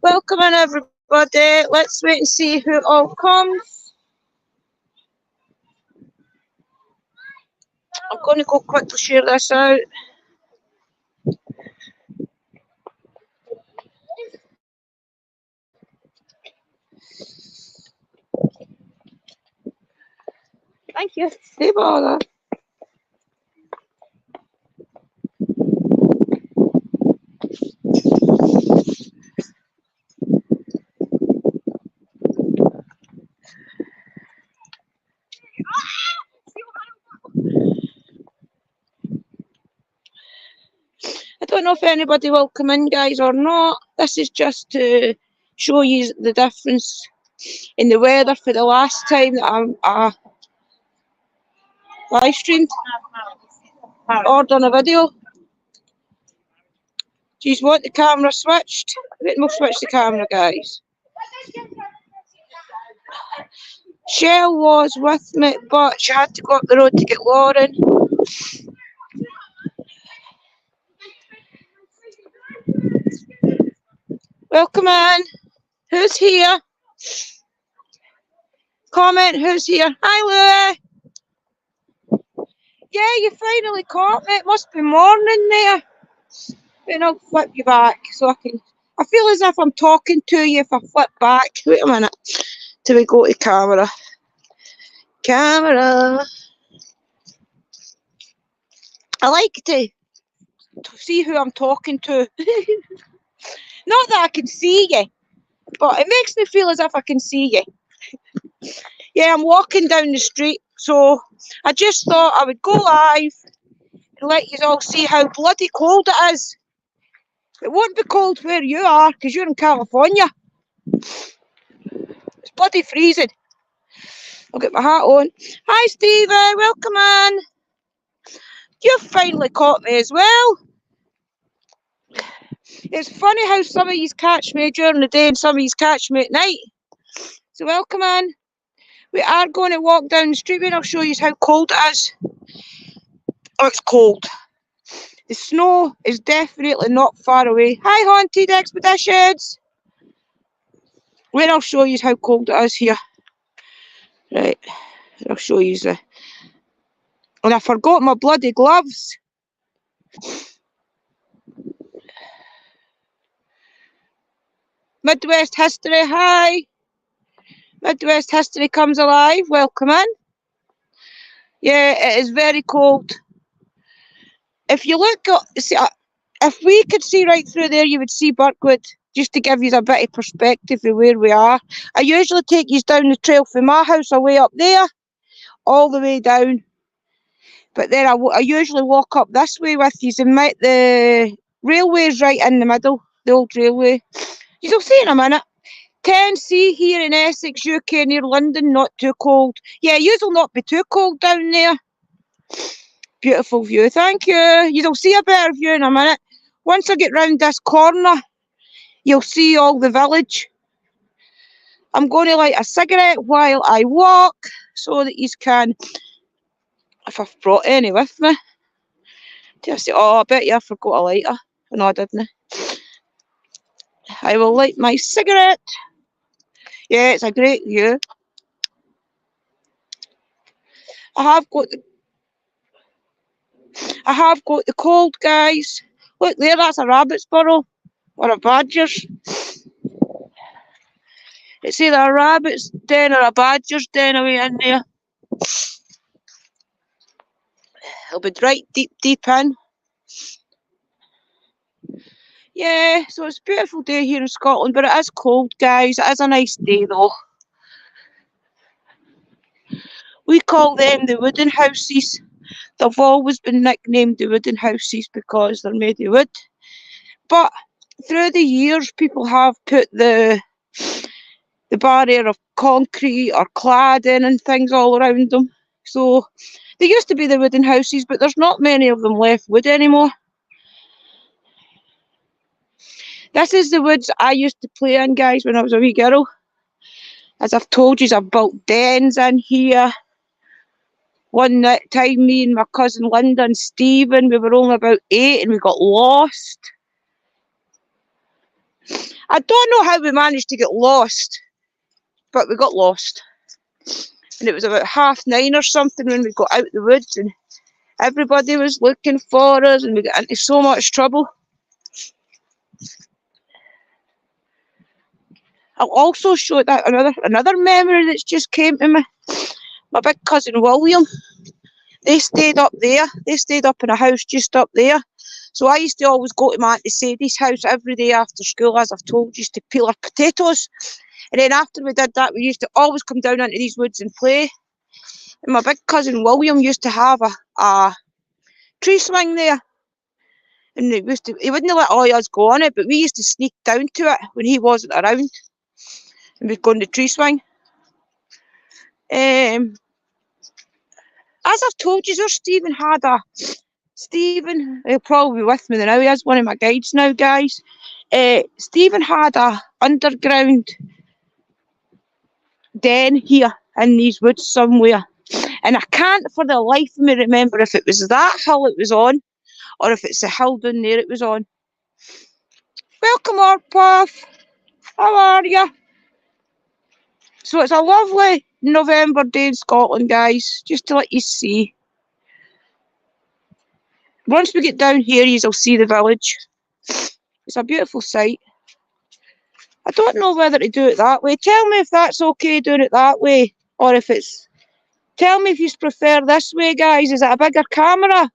Welcome in, everybody. Let's wait and see who all comes. I'm going to go quickly share this out. Thank you. No bother. I don't know if anybody will come in, guys, or not. This is just to show you the difference in the weather for the last time that I live streamed or done a video. Do you want the camera switched? We'll switch the camera, guys. Shell was with me, but she had to go up the road to get Lauren. Welcome in. Who's here? Comment who's here. Hi, Louie. Yeah, you finally caught me. It must be morning there. Then I'll flip you back so I can. I feel as if I'm talking to you if I flip back. Wait a minute till we go to camera. Camera. I like to see who I'm talking to. Not that I can see you, but it makes me feel as if I can see you. Yeah, I'm walking down the street, so I just thought I would go live and let you all see how bloody cold it is. It won't be cold where you are, because you're in California. It's bloody freezing. I'll get my hat on. Hi, Stevie. Welcome in. You finally caught me as well. It's funny how some of you catch me during the day and some of you catch me at night. So welcome in. We are going to walk down the street and I'll show you how cold it is. Oh, it's cold. The snow is definitely not far away. Hi, Haunted Expeditions. Where I'll show you how cold it is here. Right. I'll show you the... And I forgot my bloody gloves. Midwest History, hi. Midwest History comes alive. Welcome in. Yeah, it is very cold. If you look at, see, if we could see right through there, you would see Birkwood. Just to give you a bit of perspective of where we are. I usually take you down the trail from my house away up there, all the way down. But then I usually walk up this way with you. The railway's right in the middle, the old railway. You'll see in a minute. 10C here in Essex, UK, near London, not too cold. Yeah, you'll not be too cold down there. Beautiful view, thank you. You'll see a better view in a minute. Once I get round this corner, you'll see all the village. I'm going to light a cigarette while I walk, so that you can, if I've brought any with me. Oh, I bet you I forgot a lighter. No, I didn't. I will light my cigarette. Yeah, it's a great view. I have got the cold, guys. Look there, that's a rabbit's burrow. Or a badger's. It's either a rabbit's den or a badger's den away in there. It'll be right deep in. Yeah, so it's a beautiful day here in Scotland, but it is cold, guys. It is a nice day, though. We call them the wooden houses. They've always been nicknamed the wooden houses because they're made of wood. But through the years, people have put the barrier of concrete or cladding and things all around them. So they used to be the wooden houses, but there's not many of them left wood anymore. This is the woods I used to play in, guys, when I was a wee girl. As I've told you, I've built dens in here. One time, me and my cousin Linda and Stephen, we were only about 8 and we got lost. I don't know how we managed to get lost, but we got lost. And it was about 9:30 or something when we got out the woods, and everybody was looking for us, and we got into so much trouble. I'll also show that another memory that's just came to me. My big cousin William, they stayed up there. They stayed up in a house just up there. So I used to always go to my Auntie Sadie's house every day after school, as I've told you, to peel our potatoes. And then after we did that, we used to always come down into these woods and play. And my big cousin William used to have a tree swing there. And he wouldn't let all of us go on it, but we used to sneak down to it when he wasn't around. And we'd go on the tree swing. As I've told you, Stephen, he'll probably be with me now, he is one of my guides now, guys. Stephen had a underground den here in these woods somewhere. And I can't for the life of me remember if it was that hill it was on, or if it's the hill down there it was on. Welcome, Orpuff. How are you? So it's a lovely November day in Scotland, guys, just to let you see. Once we get down here, you'll see the village. It's a beautiful sight. I don't know whether to do it that way. Tell me if that's okay doing it that way, or if it's... Tell me if you prefer this way, guys. Is it a bigger camera?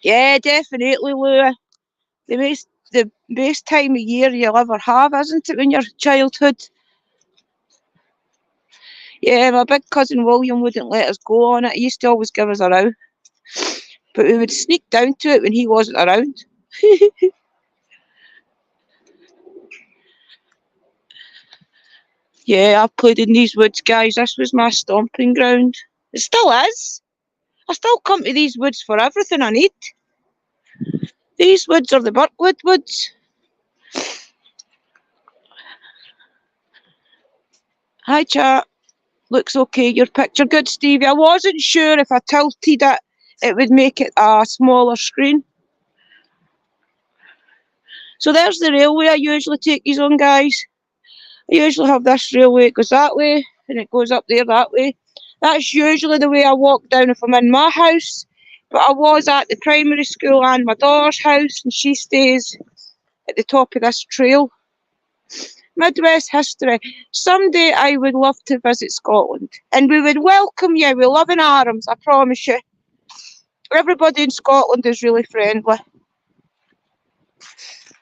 Yeah, definitely, Lou. The best time of year you'll ever have, isn't it, when you're childhood? Yeah, my big cousin William wouldn't let us go on it. He used to always give us a row. But we would sneak down to it when he wasn't around. Yeah, I played in these woods, guys. This was my stomping ground. It still is. I still come to these woods for everything I need. These woods are the Birkwood woods. Hi, chat. Looks okay, your picture. Good, Stevie. I wasn't sure if I tilted it would make it a smaller screen. So there's the railway I usually take these on, guys. I usually have this railway. It goes that way, and it goes up there that way. That's usually the way I walk down if I'm in my house. But I was at the primary school and my daughter's house, and she stays at the top of this trail. Midwest history. Someday I would love to visit Scotland, and we would welcome you with loving arms, I promise you. Everybody in Scotland is really friendly,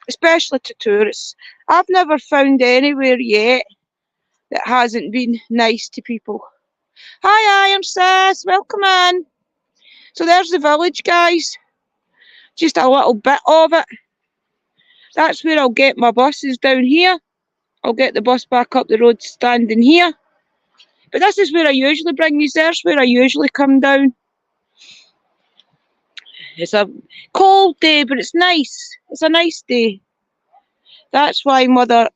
especially to tourists. I've never found anywhere yet that hasn't been nice to people. Hi, I'm Sis. Welcome in. So there's the village, guys. Just a little bit of it. That's where I'll get my buses down here. I'll get the bus back up the road standing here. But this is where I usually bring these. There's where I usually come down. It's a cold day, but it's nice. It's a nice day. That's why Mother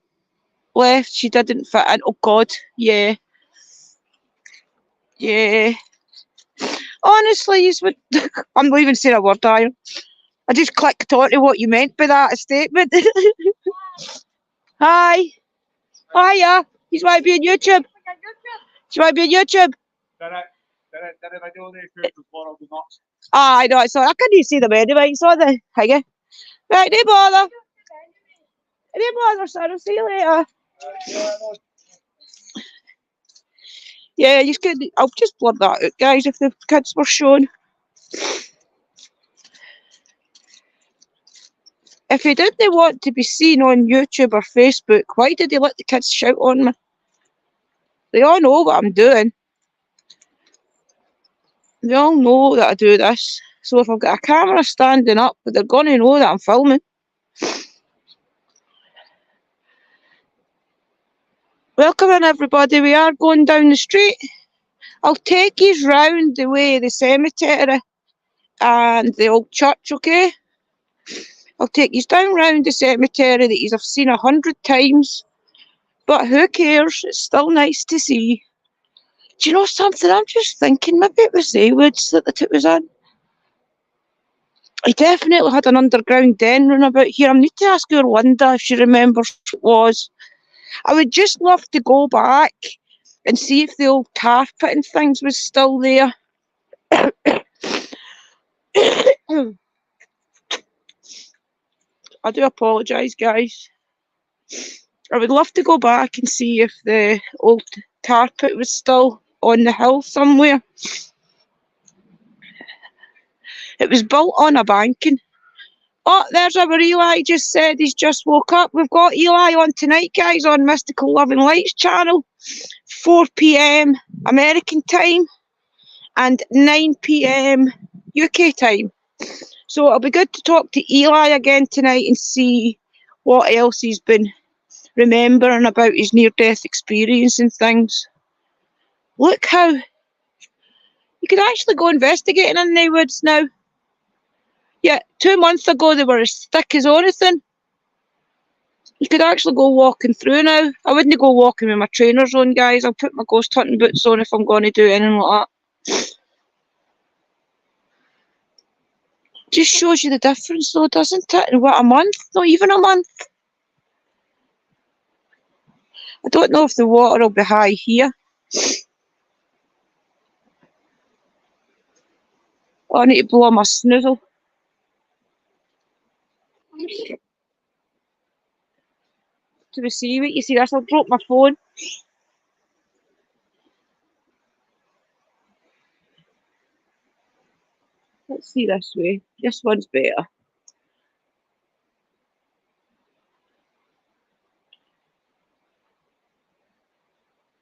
left. She didn't fit in. Oh, God. Yeah. Yeah. Honestly, I'm not even saying a word, I just clicked on to what you meant by that statement. Hi. Hiya. You might be on YouTube. You might be on YouTube. I know. I couldn't see them anyway. So the hang right, no bother. No bother, son. I'll see you later. Yeah, I'll just blur that out, guys, if the kids were shown. If he didn't want to be seen on YouTube or Facebook, why did he let the kids shout on me? They all know what I'm doing. They all know that I do this. So if I've got a camera standing up, they're going to know that I'm filming. Welcome in, everybody. We are going down the street. I'll take you round the way the cemetery and the old church, okay? I'll take you down round the cemetery that you've seen 100 times. But who cares? It's still nice to see. Do you know something? I'm just thinking maybe it was the woods that it was in. He definitely had an underground den run about here. I need to ask her Linda if she remembers what it was. I would just love to go back and see if the old carpet and things was still there. I do apologise, guys. I would love to go back and see if the old carpet was still on the hill somewhere. It was built on a banking. Oh, there's our Eli just said he's just woke up. We've got Eli on tonight, guys, on Mystical Love and Lights channel. 4 p.m. American time and 9 p.m. UK time. So it'll be good to talk to Eli again tonight and see what else he's been remembering about his near-death experience and things. Look how you could actually go investigating in the woods now. Yeah, 2 months ago they were as thick as anything. You could actually go walking through now. I wouldn't go walking with my trainers on, guys. I'll put my ghost hunting boots on if I'm going to do anything like that. Just shows you the difference though, doesn't it? In what, a month? Not even a month. I don't know if the water will be high here. Oh, I need to blow my snoozle. To receive it, you see this, I'll drop my phone. Let's see this way. This one's better.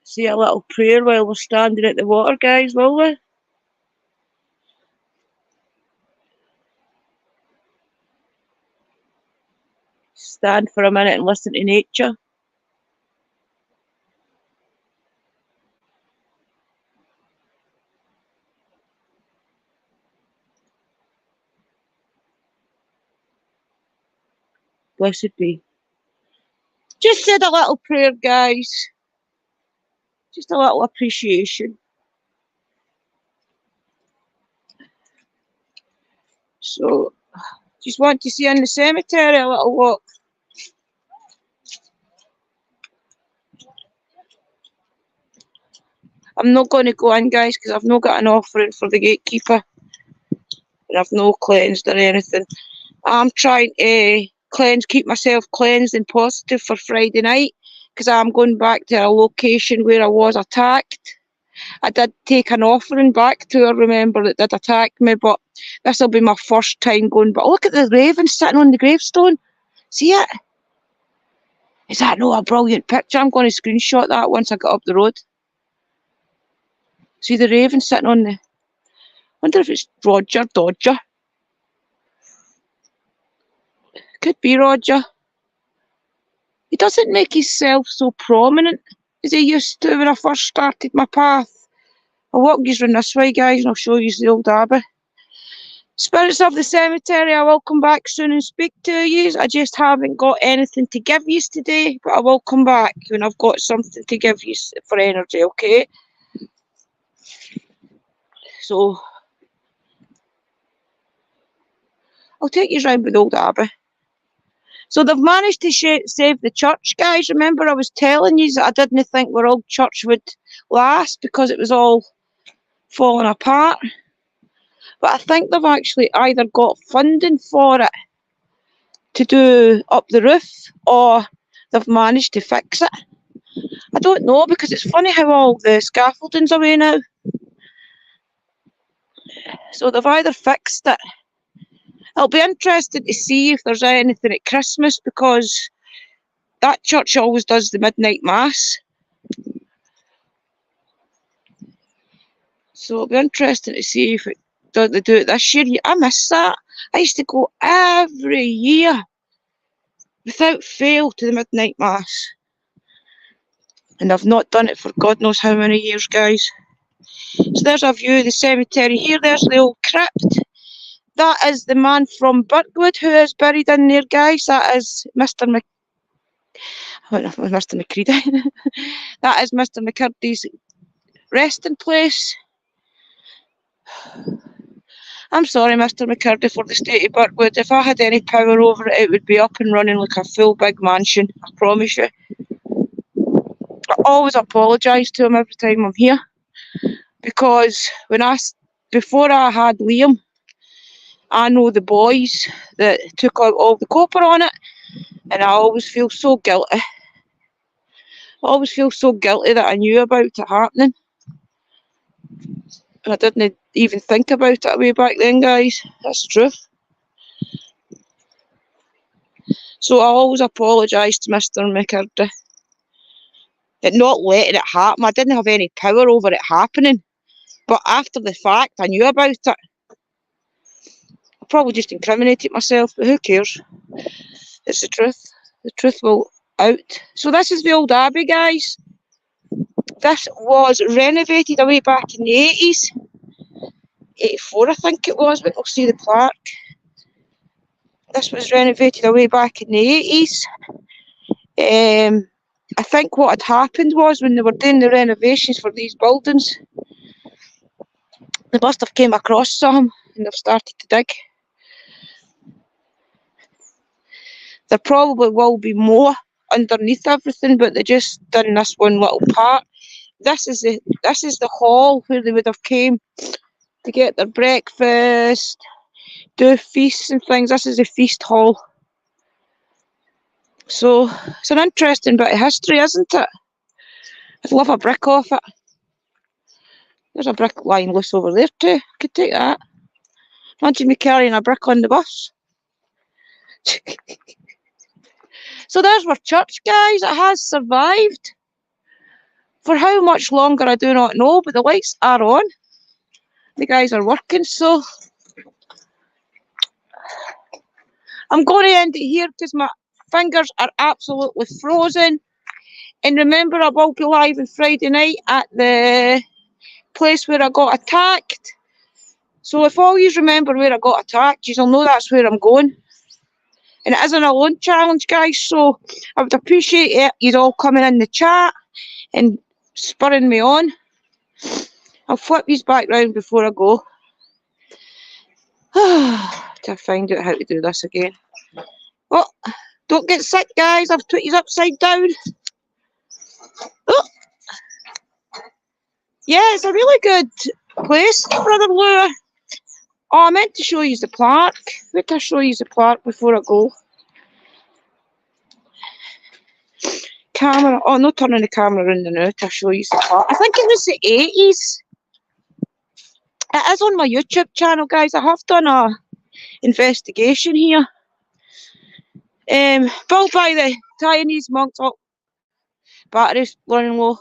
See a little prayer while we're standing at the water, guys, will we? Stand for a minute and listen to nature. Blessed be. Just said a little prayer, guys. Just a little appreciation. So, just want to see in the cemetery a little walk. I'm not going to go in, guys, because I've not got an offering for the gatekeeper. And I've no cleansed or anything. I'm trying to keep myself cleansed and positive for Friday night, because I'm going back to a location where I was attacked. I did take an offering back to her, remember, that did attack me, but this will be my first time going. But look at the raven sitting on the gravestone. See it? Is that not a brilliant picture? I'm going to screenshot that once I get up the road. See the raven sitting on the... wonder if it's Roger Dodger. Could be Roger. He doesn't make himself so prominent as he used to when I first started my path. I'll walk you around this way, guys, and I'll show you the old Abbey. Spirits of the cemetery, I will come back soon and speak to you. I just haven't got anything to give you today, but I will come back when I've got something to give you for energy, okay? So, I'll take you round with old Abbey. So they've managed to save the church, guys. Remember I was telling you that I didn't think our old church would last because it was all falling apart. But I think they've actually either got funding for it to do up the roof, or they've managed to fix it. I don't know, because it's funny how all the scaffolding's away now. So they've either fixed it. It'll be interesting to see if there's anything at Christmas, because that church always does the midnight mass. So it'll be interesting to see if they do it this year. I miss that. I used to go every year without fail to the midnight mass. And I've not done it for God knows how many years, guys. So there's a view of the cemetery here. There's the old crypt. That is the man from Birkwood who is buried in there, guys. That is Mr. Mr. McCready. That is Mr. McCurdy's resting place. I'm sorry, Mr. McCurdy, for the state of Birkwood. If I had any power over it, it would be up and running like a full big mansion. I promise you. I always apologise to him every time I'm here, because before I had Liam, I know the boys that took out all the copper on it, and I always feel so guilty. I always feel so guilty that I knew about it happening. And I didn't even think about it way back then, guys. That's the truth. So I always apologise to Mr. McCurdy. At not letting it happen. I didn't have any power over it happening. But after the fact, I knew about it. I probably just incriminated myself, but who cares? It's the truth. The truth will out. So this is the old Abbey, guys. This was renovated away back in the 80s. 84, I think it was, but we'll see the plaque. This was renovated away back in the 80s. I think what had happened was when they were doing the renovations for these buildings, they must have came across some and they've started to dig. There probably will be more underneath everything, but they just done this one little part. This is the hall where they would have came to get their breakfast, do feasts and things. This is the feast hall. So it's an interesting bit of history, isn't it? I'd love a brick off it. There's a brick lying loose over there too. Could take that. Imagine me carrying a brick on the bus. So there's our church, guys. It has survived. For how much longer, I do not know, but the lights are on. The guys are working, so I'm going to end it here because my fingers are absolutely frozen. And remember, I will be live on Friday night at the place where I got attacked. So if all you remember where I got attacked, you'll know that's where I'm going. And it isn't a alone challenge, guys, so I would appreciate it. You'd all coming in the chat and spurring me on. I'll flip these back round before I go. To find out how to do this again. Oh, don't get sick, guys. I've put you upside down. Oh. Yeah, it's a really good place, Brother Lou. Oh, I meant to show you the plaque. Wait till I show you the plaque before I go. Camera. Oh, no turning the camera in the now to show you the plaque. I think it was the 80s. It is on my YouTube channel, guys. I have done a investigation here. Built by the Chinese monks. Oh, batteries running low.